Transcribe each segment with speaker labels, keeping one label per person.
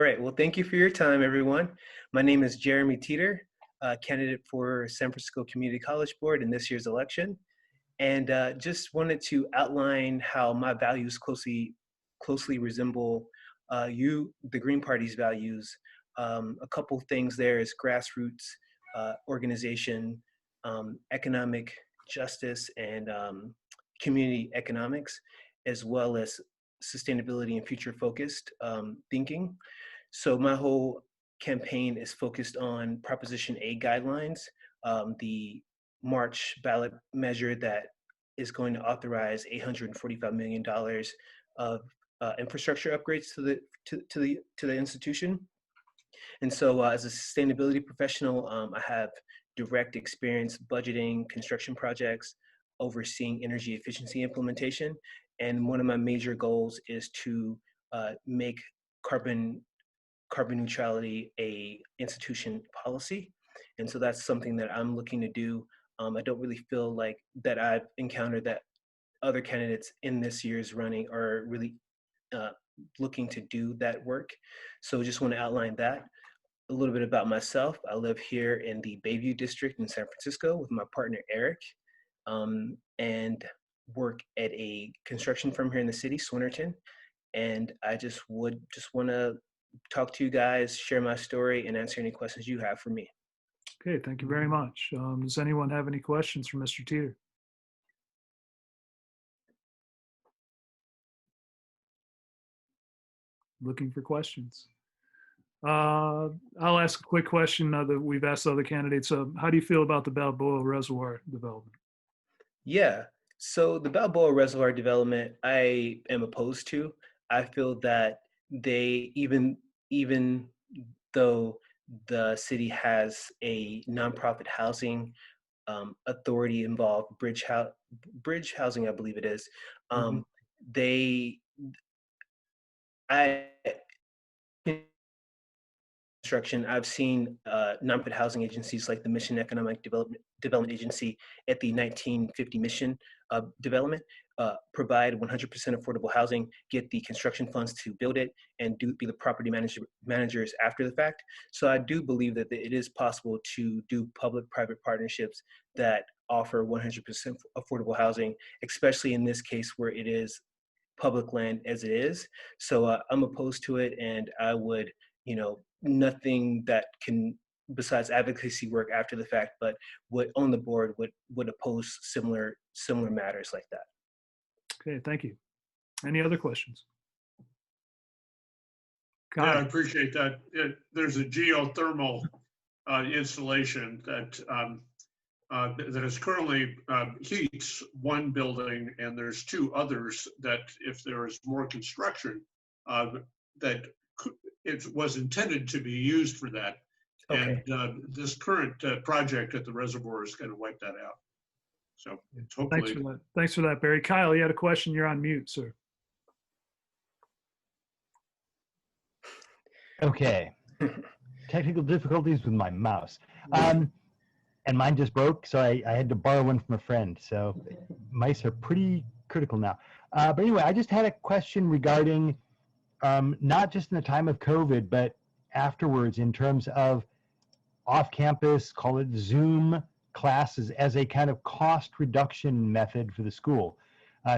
Speaker 1: All right. Well, thank you for your time, everyone. My name is Geramye Teeter, candidate for San Francisco Community College Board in this year's election, and just wanted to outline how my values closely resemble the Green Party's values. A couple things there is grassroots organization, economic justice, and community economics, as well as sustainability and future focused thinking. So my whole campaign is focused on Proposition A guidelines, the March ballot measure that is going to authorize $845 million of infrastructure upgrades to the institution. And so as a sustainability professional, I have direct experience budgeting construction projects, overseeing energy efficiency implementation. And one of my major goals is to make carbon neutrality a institution policy. And so that's something that I'm looking to do. I don't really feel like that I've encountered that other candidates in this year's running are really looking to do that work. So just want to outline that. A little bit about myself. I live here in the Bayview district in San Francisco with my partner, Eric, and work at a construction firm here in the city, Swinnerton. And I just want to talk to you guys, share my story, and answer any questions you have for me.
Speaker 2: Okay, thank you very much. Does anyone have any questions for Mr. Teeter? Looking for questions. I'll ask a quick question that we've asked other candidates. How do you feel about the Balboa Reservoir development?
Speaker 1: Yeah, so the Balboa Reservoir development, I am opposed to. I feel that they, even though the city has a nonprofit housing authority involved, Bridge Housing, I believe it is, they, I, construction, I've seen nonprofit housing agencies like the Mission Economic Development Agency at the 1950 Mission development provide 100% affordable housing, get the construction funds to build it, and be the property managers after the fact. So I do believe that it is possible to do public-private partnerships that offer 100% affordable housing, especially in this case where it is public land as it is. So I'm opposed to it, and I would, nothing that can, besides advocacy work after the fact, but would on the board would oppose similar matters like that.
Speaker 2: Okay, thank you. Any other questions?
Speaker 3: Yeah, I appreciate that. There's a geothermal installation that is currently heats one building, and there's two others that, if there is more construction, that it was intended to be used for that. Okay. And this current project at the reservoir is going to wipe that out. So hopefully.
Speaker 2: Thanks for that, Barry. Kyle, you had a question. You're on mute, sir.
Speaker 4: Okay. Technical difficulties with my mouse. And mine just broke, so I had to borrow one from a friend. So mice are pretty critical now. But anyway, I just had a question regarding not just in the time of COVID, but afterwards in terms of off-campus, call it Zoom classes as a kind of cost reduction method for the school.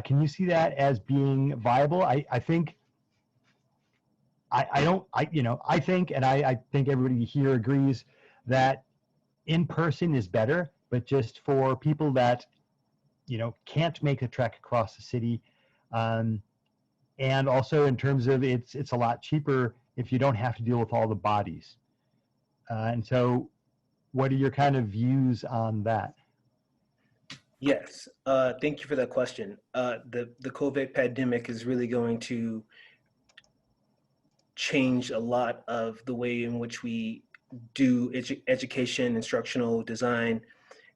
Speaker 4: Can you see that as being viable? I think, I think, and I think everybody here agrees that in-person is better, but just for people that, can't make the trek across the city, and also in terms of it's a lot cheaper if you don't have to deal with all the bodies. And so what are your kind of views on that?
Speaker 1: Yes, thank you for that question. The COVID pandemic is really going to change a lot of the way in which we do education, instructional design.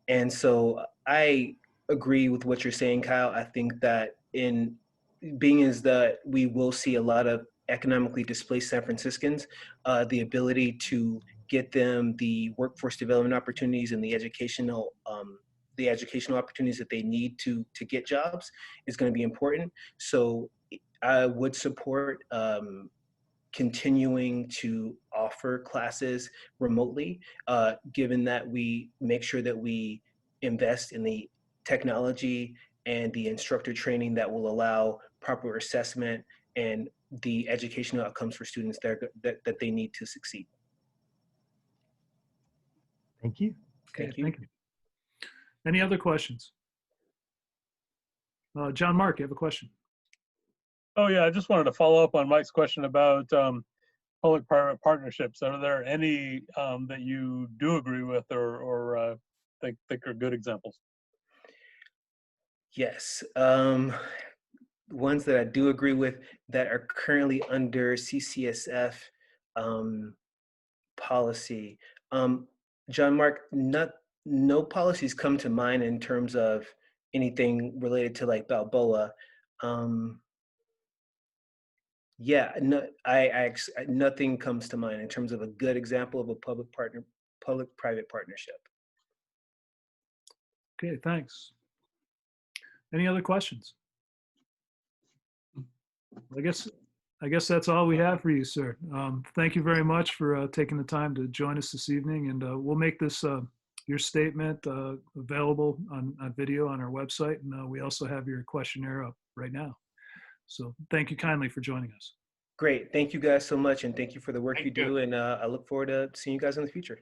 Speaker 1: And so I agree with what you're saying, Kyle. I think that being as that we will see a lot of economically displaced San Franciscans, the ability to get them the workforce development opportunities and the educational opportunities that they need to get jobs is going to be important. So I would support continuing to offer classes remotely, given that we make sure that we invest in the technology and the instructor training that will allow proper assessment and the educational outcomes for students that they need to succeed.
Speaker 4: Thank you.
Speaker 2: Okay,
Speaker 1: Thank you.
Speaker 2: thank you. Any other questions? John Mark, you have a question?
Speaker 5: Oh yeah, I just wanted to follow up on Mike's question about public-private partnerships. Are there any that you do agree with or think are good examples?
Speaker 1: Yes. Ones that I do agree with that are currently under CCSF policy. John Mark, no policies come to mind in terms of anything related to like Balboa. Yeah, no, nothing comes to mind in terms of a good example of a public-private partnership.
Speaker 2: Okay, thanks. Any other questions? I guess that's all we have for you, sir. Thank you very much for taking the time to join us this evening, and we'll make this your statement available on video on our website, and we also have your questionnaire up right now. So thank you kindly for joining us.
Speaker 1: Great, thank you guys so much, and thank you for the work you do, and I look forward to seeing you guys in the future.